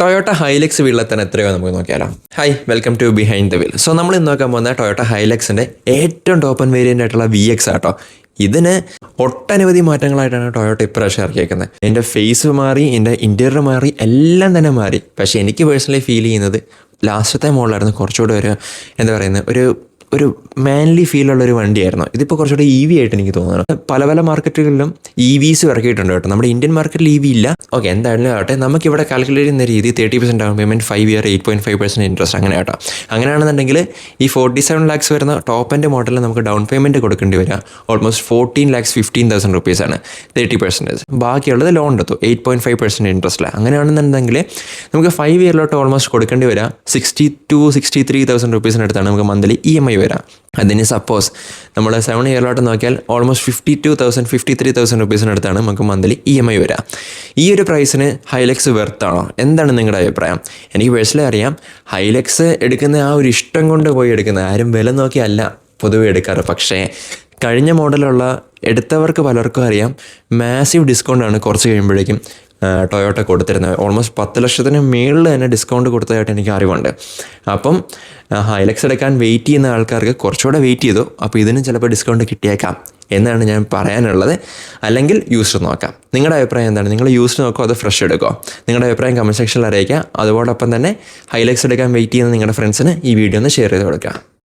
Toyota Hilux വീട്ടിലെ തന്നെ എത്രയോ നമുക്ക് നോക്കിയാലോ. Hi, welcome to behind the wheel. So നമ്മൾ ഇന്ന് നോക്കാൻ പോകുന്ന ടൊയോട്ട ഹൈലക്സിൻ്റെ ഏറ്റവും ടോപ്പ് ആൻഡ് വേരിയൻ്റ് ആയിട്ടുള്ള VX ആട്ടോ. ഇതിന് ഒട്ടനവധി മാറ്റങ്ങളായിട്ടാണ് ടൊയോട്ട ഇപ്രാവശ്യം ഇറക്കിയേക്കുന്നത്. എൻ്റെ ഫേസ് മാറി, എൻ്റെ ഇൻറ്റീരിയർ മാറി, എല്ലാം തന്നെ മാറി. പക്ഷേ എനിക്ക് പേഴ്സണലി ഫീൽ ചെയ്യുന്നത് ലാസ്റ്റത്തെ മോഡലായിരുന്നു കുറച്ചുകൂടെ എന്താ പറയുന്നത്, ഒരു മാൻലി ഫീലുള്ളൊരു വണ്ടിയായിരുന്നു. ഇതിപ്പോൾ കുറച്ചുകൂടി EV ആയിട്ട് എനിക്ക് തോന്നുന്നു. പല മാർക്കറ്റുകളിലും EVs ഇറക്കിയിട്ടുണ്ട് കേട്ടോ. നമ്മുടെ ഇന്ത്യൻ മാർക്കറ്റിൽ EV ഇല്ല. ഓക്കെ, എന്തായാലും ആവട്ടെ, നമുക്കിവിടെ കാൽക്കുലേറ്റ് ചെയ്യുന്ന രീതി 30% ഡൗൺ പേയ്മെൻറ്റ്, 5 ഇയർ 8.5% ഇൻട്രസ്റ്റ്, അങ്ങനെ കേട്ടോ. അങ്ങനെയാണെന്നുണ്ടെങ്കിൽ ഈ 47 lakhs വരുന്ന ടോപ്പ് എൻഡ് മോഡലിൽ നമുക്ക് ഡൗൺ പേയ്മെൻറ്റ് കൊടുക്കേണ്ടി വരിക ഓൾമോസ്റ്റ് 14,15,000 rupees-ആണ് 30%. ബാക്കിയുള്ളത് ലോൺ എടുത്തു 8.5% ഇൻട്രസ്റ്റിൽ. അങ്ങനെയാണെന്നുണ്ടെങ്കിൽ നമുക്ക് 5 ഇയറിലോട്ട് ഓൾമോസ്റ്റ് കൊടുക്കേണ്ടി വരിക 62,000-63,000 rupees-നടുത്താണ് നമുക്ക് മന്ത്ലി EMI വരാം. അതിന് സപ്പോസ് നമ്മൾ 7 ഇയറിലോട്ട് നോക്കിയാൽ ഓൾമോസ്റ്റ് 52,000-53,000 rupees-നടുത്താണ് നമുക്ക് മന്ത്ലി EMI വരാം. ഈ ഒരു പ്രൈസിന് ഹൈലക്സ് വെർത്താണോ? എന്താണ് നിങ്ങളുടെ അഭിപ്രായം? എനിക്ക് പേഴ്സണലി അറിയാം, ഹൈലക്സ് എടുക്കുന്ന ആ ഒരു ഇഷ്ടം കൊണ്ട് പോയി എടുക്കുന്നത്, ആരും വില നോക്കിയല്ല പൊതുവെ എടുക്കാറ്. പക്ഷേ കഴിഞ്ഞ മോഡലുള്ള എടുത്തവർക്ക് പലർക്കും അറിയാം, മാസീവ് ഡിസ്കൗണ്ടാണ് കുറച്ച് കഴിയുമ്പോഴേക്കും ടൊയോട്ട കൊടുത്തിരുന്നത്. ഓൾമോസ്റ്റ് 10 ലക്ഷത്തിന് മുകളിൽ തന്നെ ഡിസ്കൗണ്ട് കൊടുത്തതായിട്ട് എനിക്ക് അറിവുണ്ട്. അപ്പം ഹൈലക്സ് എടുക്കാൻ വെയിറ്റ് ചെയ്യുന്ന ആൾക്കാർക്ക് കുറച്ചുകൂടെ വെയിറ്റ് ചെയ്തു. അപ്പോൾ ഇതിന് ചിലപ്പോൾ ഡിസ്കൗണ്ട് കിട്ടിയേക്കാം എന്നാണ് ഞാൻ പറയാനുള്ളത്. അല്ലെങ്കിൽ യൂസ്ഡ് നോക്കാം. നിങ്ങളുടെ അഭിപ്രായം എന്താണ്? നിങ്ങൾ യൂസ്ഡ് നോക്കോ അതോ ഫ്രഷ് എടുക്കോ? നിങ്ങളുടെ അഭിപ്രായം കമൻറ്റ് സെക്ഷനിൽ അറിയിക്കുക. അതോടൊപ്പം തന്നെ ഹൈലക്സ് എടുക്കാൻ വെയിറ്റ് ചെയ്യുന്ന നിങ്ങളുടെ ഫ്രണ്ട്സിന് ഈ വീഡിയോ ഒന്ന് ഷെയർ ചെയ്ത് കൊടുക്കുക.